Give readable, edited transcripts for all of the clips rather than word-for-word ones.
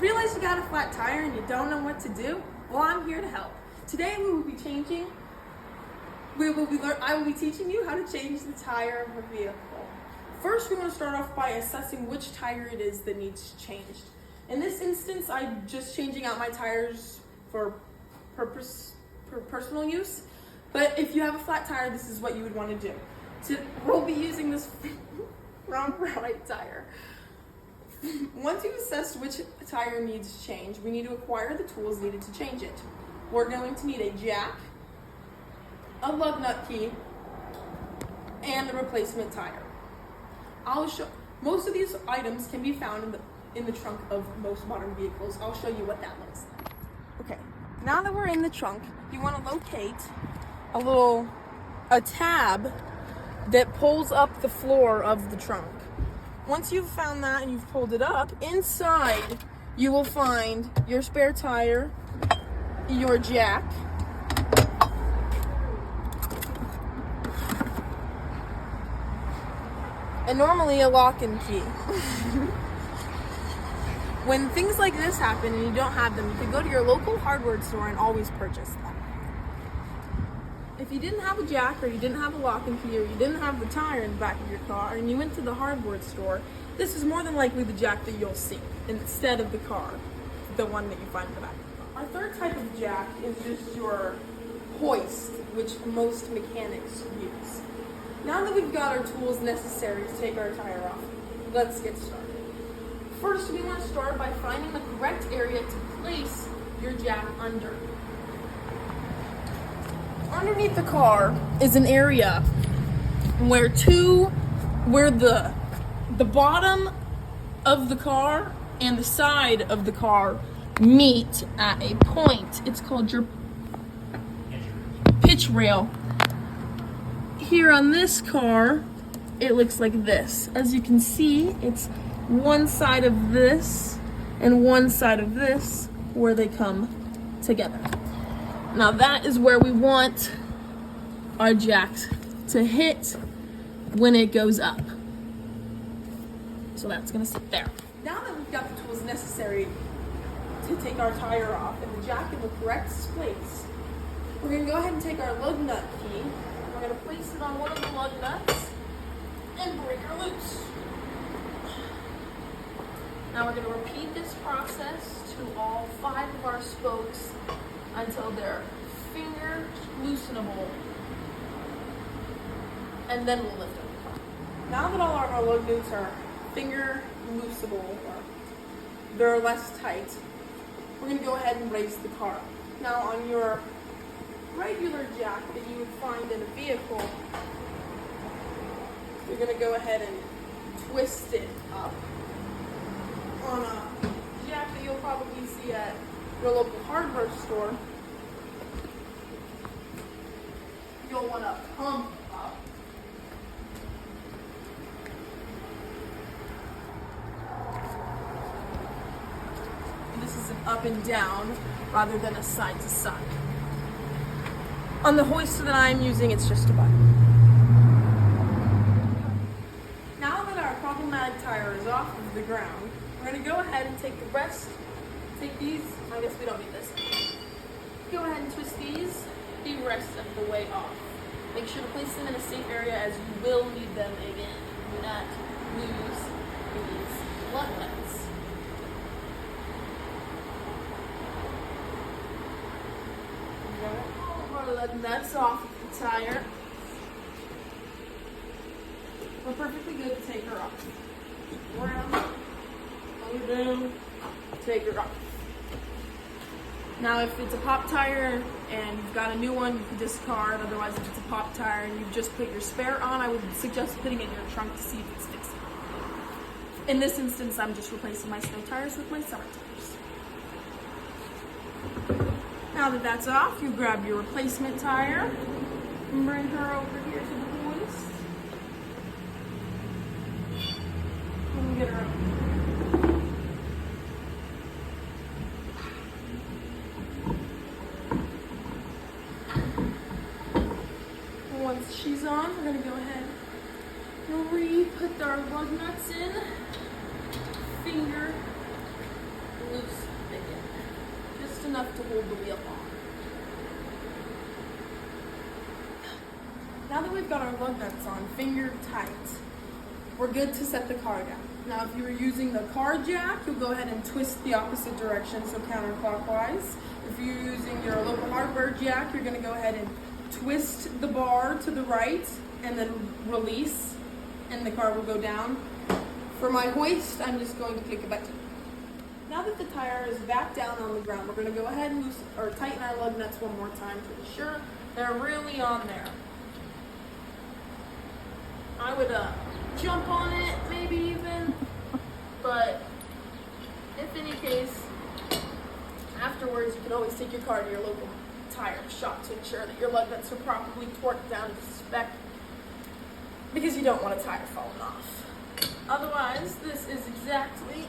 Realize you got a flat tire and you don't know what to do? Well, I'm here to help. Today I will be teaching you how to change the tire of a vehicle. First, we're going to start off by assessing which tire it is that needs changed. In this instance, I'm just changing out my tires for personal use. But if you have a flat tire, this is what you would want to do. So we'll be using this right tire. Once you've assessed which tire needs change, we need to acquire the tools needed to change it. We're going to need a jack, a lug nut key, and the replacement tire. Most of these items can be found in the trunk of most modern vehicles. I'll show you what that looks like. Okay, now that we're in the trunk, you want to locate a tab that pulls up the floor of the trunk. Once you've found that and you've pulled it up, inside you will find your spare tire, your jack, and normally a lock and key. When things like this happen and you don't have them, you can go to your local hardware store and always purchase them. If you didn't have a jack, or you didn't have a lock and key, or you didn't have the tire in the back of your car, and you went to the hardware store, this is more than likely the jack that you'll see instead of the one that you find in the back of the car. Our third type of jack is just your hoist, which most mechanics use. Now that we've got our tools necessary to take our tire off, let's get started. First, we want to start by finding the correct area to place your jack under. Underneath the car is an area where the bottom of the car and the side of the car meet at a point. It's called your pitch rail. Here on this car, it looks like this. As you can see, it's one side of this and one side of this where they come together. Now that is where we want our jack to hit when it goes up. So that's gonna sit there. Now that we've got the tools necessary to take our tire off and the jack in the correct place, we're gonna go ahead and take our lug nut key. We're gonna place it on one of the lug nuts and break her loose. Now we're gonna repeat this process to all 5 of our spokes until they're finger loosenable, and then we'll lift them. Now that all of our lug nuts are finger loosenable, or they're less tight, we're going to go ahead and raise the car. Now on your regular jack that you would find in a vehicle, you're going to go ahead and twist it up. On a jack that you'll probably see at your local hardware store, you'll want to pump up. And this is an up and down rather than a side to side. On the hoist that I'm using, it's just a button. Now that our problematic tire is off of the ground, we're going to go ahead and take these, I guess we don't need this. Go ahead and twist these the rest of the way off. Make sure to place them in a safe area, as you will need them again. Do not lose these lug nuts. All our lug nuts off of the tire. We're perfectly good to take her off. Around, lower down, take her off. Now, if it's a pop tire and you've got a new one, you can discard. Otherwise, if it's a pop tire and you've just put your spare on, I would suggest putting it in your trunk to see if it's fixed. In this instance, I'm just replacing my snow tires with my summer tires. Now that that's off, you grab your replacement tire and bring her over here to the hoist. And get her up. Once she's on, we're going to go ahead and put our lug nuts in, finger loose. enough to hold the wheel on. Now that we've got our lug nuts on, finger tight, we're good to set the car down. Now if you were using the car jack, you'll go ahead and twist the opposite direction, so counterclockwise. If you're using your local hardware jack, you're gonna go ahead and twist the bar to the right and then release, and the car will go down. For my hoist, I'm just going to click a button. Now that the tire is back down on the ground, we're gonna go ahead and tighten our lug nuts one more time to ensure they're really on there. I would jump on it, maybe even, but if any case, afterwards you can always take your car to your local tire shop to ensure that your lug nuts are properly torqued down to spec, because you don't want a tire falling off. Otherwise, this is exactly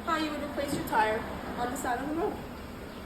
how you would replace your tire on the side of the road.